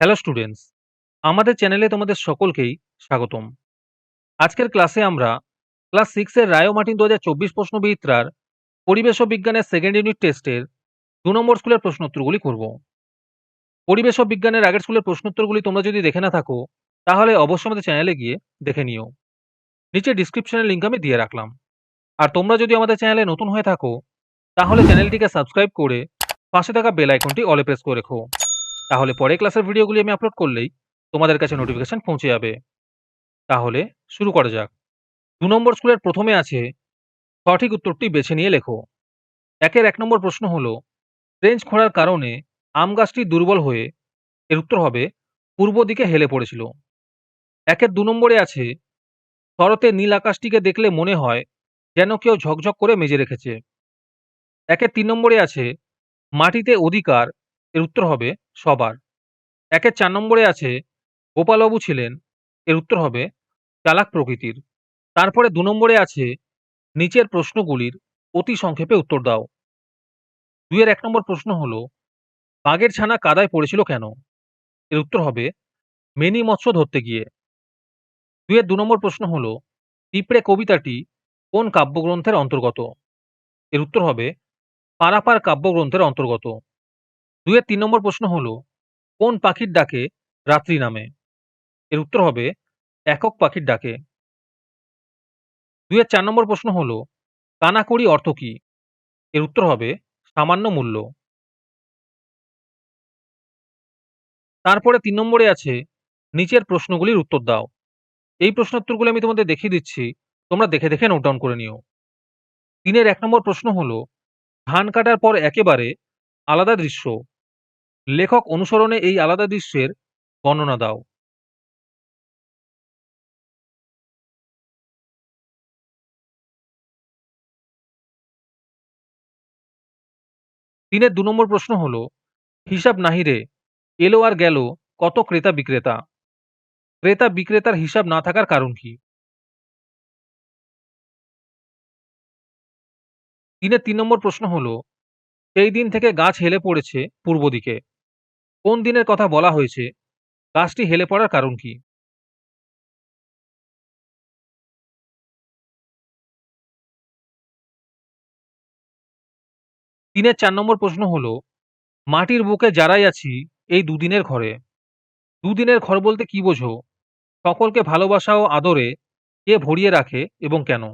Hello students, আমাদের চ্যানেলে তোমাদের সকলকেই স্বাগতম। আজকের ক্লাসে আমরা ক্লাস 6 এর রায় ও মার্টিন 2024 প্রশ্নবিচিত্রার পরিবেশ ও বিজ্ঞানের সেকেন্ড ইউনিট টেস্টের 2 নম্বর স্কুলের প্রশ্নোত্তরগুলি করব। পরিবেশ ও বিজ্ঞানের আগের স্কুলের প্রশ্নোত্তরগুলি তোমরা যদি দেখে না থাকো, তাহলে অবশ্যই আমাদের চ্যানেলে গিয়ে দেখে নিও। নিচে ডিসক্রিপশনের লিংক আমি দিয়ে রাখলাম। আর তোমরা যদি আমাদের চ্যানেলে নতুন হয়ে থাকো, তাহলে চ্যানেলটিকে সাবস্ক্রাইব করে পাশে থাকা বেল আইকনটি অলে প্রেস করে রেখো। তাহলে পরে ক্লাসের ভিডিওগুলি আমি আপলোড করলেই তোমাদের কাছে নোটিফিকেশন পৌঁছে যাবে। তাহলে শুরু করা যাক। 2 নম্বর স্কুলের প্রথমে আছে সঠিক উত্তরটি বেছে নিয়ে লেখো। একের 1 নম্বর প্রশ্ন হলো, ট্রেঞ্চ খোঁড়ার কারণে আম গাছটি দুর্বল হয়ে, এর উত্তর হবে পূর্ব দিকে হেলে পড়েছিল। একের 2 নম্বরে আছে, শরতে নীল আকাশটিকে দেখলে মনে হয় যেন কেউ ঝকঝক করে মেজে রেখেছে। একের 3 নম্বরে আছে, মাটিতে অধিকার, এর উত্তর হবে সবার। একের 4 নম্বরে আছে, গোপালবাবু ছিলেন, এর উত্তর হবে চালাক প্রকৃতির। তারপরে 2 নম্বরে আছে, নিচের প্রশ্নগুলির অতি সংক্ষেপে উত্তর দাও। 2 এর 1 নম্বর প্রশ্ন হলো, বাঘের ছানা কাদায় পড়েছিল কেন? এর উত্তর হবে মেনি মৎস্য ধরতে গিয়ে। 2 এর 2 নম্বর প্রশ্ন হলো, পিঁপড়ে কবিতাটি কোন কাব্যগ্রন্থের অন্তর্গত? এর উত্তর হবে পারাপার কাব্যগ্রন্থের অন্তর্গত। 2 এর 3 নম্বর প্রশ্ন হলো, কোন পাখির ডাকে রাত্রি নামে? এর উত্তর হবে একক পাখির ডাকে। 2 এর 4 নম্বর প্রশ্ন হলো, কানাকড়ি অর্থ কি? এর উত্তর হবে সামান্য মূল্য। তারপরে 3 নম্বরে আছে, নিচের প্রশ্নগুলির উত্তর দাও। এই প্রশ্নোত্তরগুলো আমি তোমাদের দেখিয়ে দিচ্ছি, তোমরা দেখে দেখে নোট ডাউন করে নিও। 3 এর 1 নম্বর প্রশ্ন হলো, ধান কাটার পর একেবারে আলাদা দৃশ্য, লেখক অনুসরণে এই আলাদা দৃশ্যের বর্ণনা দাও। 3 এর 2 নম্বর প্রশ্ন হলো, হিসাব নাহিরে এলো আর গেল কত ক্রেতা বিক্রেতা, ক্রেতা বিক্রেতার হিসাব না থাকার কারণ কি? 3 এর 3 নম্বর প্রশ্ন হলো, সেই দিন থেকে গাছ হেলে পড়েছে পূর্ব দিকে, কোন দিনের কথা বলা হয়েছে, গাছটি হেলে পড়ার কারণ কি? 3 এর 4 নম্বর প্রশ্ন হলো, মাটির বুকে যারাই আছি এই দুদিনের ঘরে, দুদিনের ঘর বলতে কি বোঝো, সকলকে ভালোবাসা ও আদরে কে ভরিয়ে রাখে এবং কেন?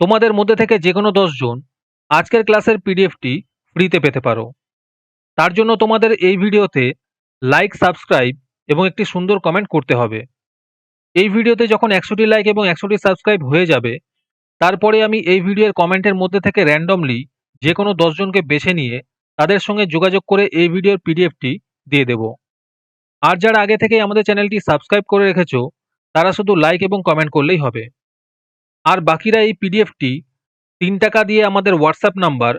তোমাদের মধ্যে থেকে যে কোনো 10 জন আজকের ক্লাসের পিডিএফটি ফ্রিতে পেতে পারো। তার জন্য তোমাদের এই ভিডিওতে লাইক, সাবস্ক্রাইব এবং একটি সুন্দর কমেন্ট করতে হবে। এই ভিডিওতে যখন 100টি লাইক এবং 100টি সাবস্ক্রাইব হয়ে যাবে, তারপরে আমি এই ভিডিওর কমেন্টের মধ্যে থেকে র্যান্ডমলি যে কোনো 10 জনকে বেছে নিয়ে তাদের সঙ্গে যোগাযোগ করে এই ভিডিওর পিডিএফটি দিয়ে দেব। আর যারা আগে থেকেই আমাদের চ্যানেলটি সাবস্ক্রাইব করে রেখেছো, তারা শুধু লাইক এবং কমেন্ট করলেই হবে। আর বাকিরা এই পিডিএফটি 3 টাকা দিয়ে আমাদের হোয়াটসঅ্যাপ নাম্বার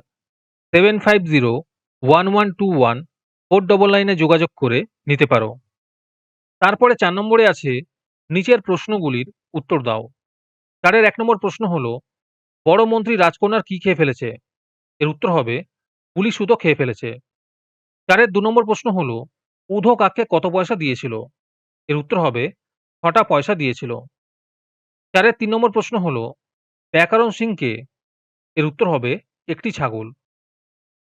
7501121499 এ যোগাযোগ করে নিতে পারো। তারপরে 4 নম্বরে আছে, নিচের প্রশ্নগুলির উত্তর দাও। 4 এর 1 নম্বর প্রশ্ন হলো, বড় মন্ত্রী রাজকন্যার কি খেয়ে ফেলেছে? এর উত্তর হবে পুলি সুতো খেয়ে ফেলেছে। 4 এর 2 নম্বর প্রশ্ন হলো, উধো কাককে কত পয়সা দিয়েছিল? এর উত্তর হবে 6টা পয়সা দিয়েছিল। 4 এর 3 নম্বর প্রশ্ন হলো, ব্যাকরণ সিং কে? এর উত্তর হবে একটি ছাগল।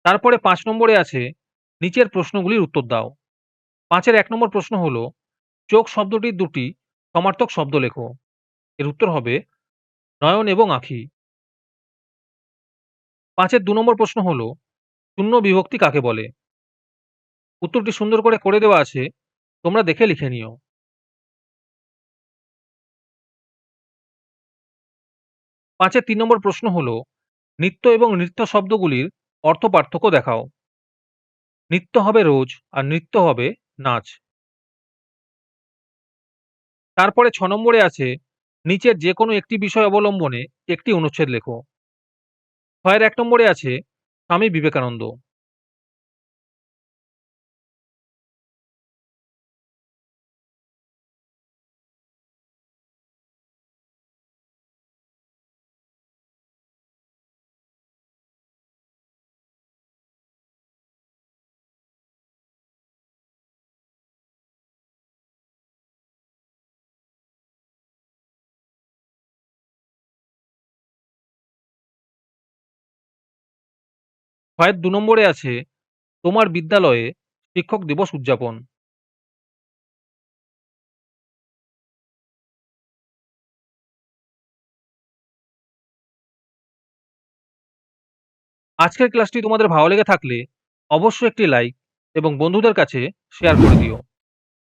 তারপরে 5 নম্বরে আছে, নিচের প্রশ্নগুলির উত্তর দাও। 5 এর 1 নম্বর প্রশ্ন হলো, চোখ শব্দটির দুটি সমার্থক শব্দ লেখো। এর উত্তর হবে নয়ন এবং আঁখি। 5 এর 2 নম্বর প্রশ্ন হলো, শূন্য বিভক্তি কাকে বলে? উত্তরটি সুন্দর করে করে দেওয়া আছে, তোমরা দেখে লিখে নিও। 5 এর 3 নম্বর প্রশ্ন হলো, নিত্য এবং নৃত্য শব্দগুলির অর্থ পার্থক্য দেখাও। নিত্য হবে রোজ আর নৃত্য হবে নাচ। তারপরে 6 নম্বরে আছে, নিচের যে কোনো একটি বিষয় অবলম্বনে একটি অনুচ্ছেদ লেখো। 6 এর 1 নম্বরে আছে, স্বামী বিবেকানন্দ। ছয়ের ২ নম্বরে আছে তোমার বিদ্যালয়ে শিক্ষক দিবস উদযাপন। আজকের ক্লাসটি তোমাদের ভালো লেগে থাকলে অবশ্যই একটি লাইক এবং বন্ধুদের কাছে শেয়ার করে দিও।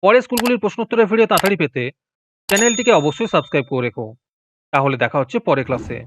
পরে স্কুলগুলির প্রশ্নোত্তরের ভিডিও তাড়াতাড়ি পেতে চ্যানেলটিকে অবশ্যই সাবস্ক্রাইব করে রেখো। তাহলে দেখা হচ্ছে পরের ক্লাসে।